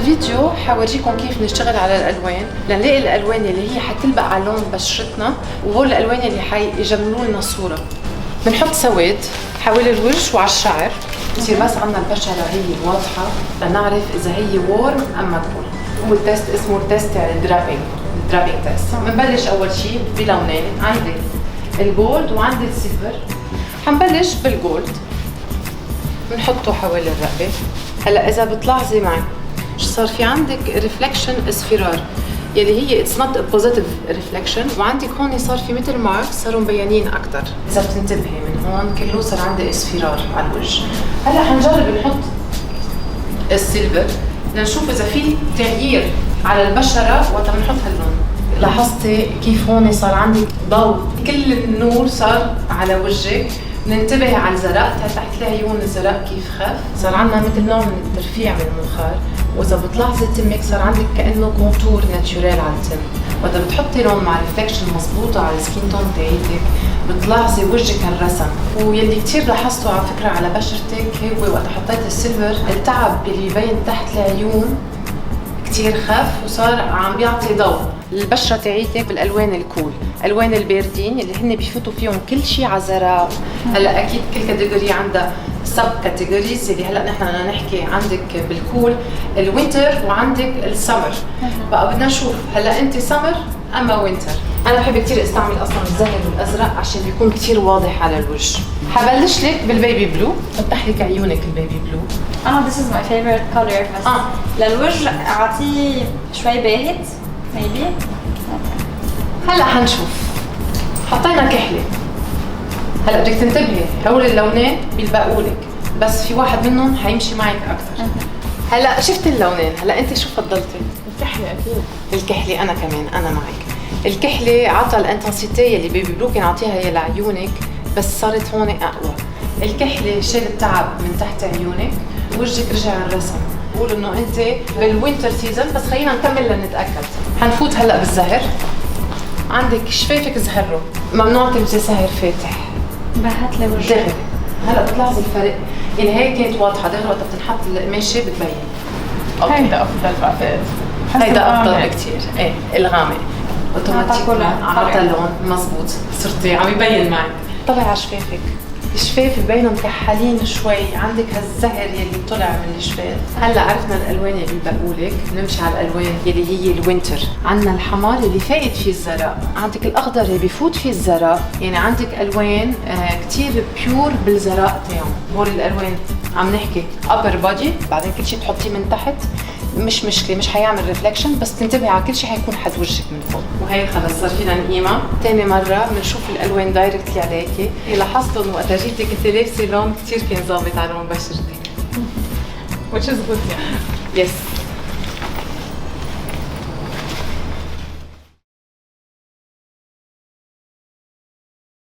هالفيديو حورجيكم كيف نشتغل على الالوان لنلاقي الالوان اللي هي حتلبق على لون بشرتنا، وهول الالوان اللي حيجملوا لنا الصوره. بنحط سواد حول الوجه وعلى الشعر، بصير بس عندنا البشره هي واضحه لنعرف اذا هي وورم ام ما كول. هو التست اسمه التست الدرابينج تيست. بنبلش اول شيء بلونين، عندي الجولد وعندي السيلفر. حنبلش بالجولد، بنحطه حول الرقبه. هلا اذا بتلاحظي معي صار في عندك ريفلكشن اصفرار، يلي هي اتس نوت بوزيتيف ريفلكشن، وعندك هون صار في مثل ماركس صاروا مبينين اكثر. اذا بتنتبهي من هون كله صار عندي اصفرار على الوجه. هلا حنجرب نحط السيلفر لنشوف اذا في تغيير على البشره وقت بنحط هاللون. لاحظتي كيف هون صار عندي ضوء، كل النور صار على وجهك. ننتبه على الزرق، تحت العيون الزرق كيف خف، صار عندنا مثل نوع من الترفيع من المنخار. واذا بتلاحظي تمك صار عندك كانه كونتور ناتشورال على التم. وإذا بتحطي لون مع ريفلكشن مضبوطه على السكين تون تاعتك بتلاحظي وجهك هالرسم. ويلي كثير لاحظته على فكره على بشرتك هو وقت حطيت السيلفر، التعب اللي يبين تحت العيون كثير خف وصار عم بيعطي ضوء. البشره تاعيتك بالالوان الكول، الوان الباردين اللي هن بيفوتوا فيهم كل شيء على زرق. هلا اكيد كل كاتيجوري عندها سب كاتيجوريز، اللي هلا نحن بدنا نحكي عندك بالكول الوينتر وعندك السمر. بقى بدنا نشوف هلا انت سمر اما وينتر. انا بحب كثير استعمل اصلا الزهر والازرق عشان بيكون كثير واضح على الوجه. حبلش لك بالبيبي بلو، فتح لك عيونك البيبي بلو. this is my favorite color بس للوجه اعطيه شوي باهت maybe. هلا حنشوف. حطينا كحله، هلا بدك تنتبهي هول اللونين بيلبقوا لك، بس في واحد منهم حيمشي معك اكثر. هلا شفت اللونين، هلا انت شو فضلتي؟ الكحله اكيد. الكحله انا كمان انا معك. الكحله عطى الانتنسيتي اللي بيبي بلو كان عطيها هي لعيونك، بس صارت هون اقوى. الكحله شال التعب من تحت عيونك، وجهك رجع الرسم. بقول انه انت بالوينتر سيزون، بس خلينا نكمل لنتاكد. حنفوت هلا بالزهر. عندك شفايفك زهره، ممنوع تلبسي سهر فاتح. بهت لي وجهي دغري. هلا بتلاحظي الفرق، اللي هي كانت واضحه دغري وقت بتنحط القماشه بتبين. هيدا افضل بعتقد. هيدا افضل بكثير. ايه الغامق اوتوماتيك عطى لون مزبوط، صرتي عم يبين معك. طلع على شفافك، الشفاف ببينوا مكحلين شوي، عندك هالزهر يلي طلع من الشفاف. هلا عرفنا الالوان اللي بيبقوا لك، نمشي على الالوان يلي هي الوينتر. عندنا الحمار اللي فايت فيه الزرق، عندك الاخضر اللي بيفوت فيه الزرق، يعني عندك الوان كثير بيور بالزرق تاعهم. هول الالوان عم نحكي ابر بودي، بعدين كل شيء تحطيه من تحت مش مشكله، مش حيعمل ريفلكشن، بس تنتبهي على كل شيء حيكون حد وجهك من فوق. وهي خلص صار فينا نقيمه. ثاني مره بنشوف الالوان دايركتلي عليكي. لاحظتوا انه وقت جيتي كنت لابسه لون كثير كان ظابط على لون بشرتك. which is good يعني. يس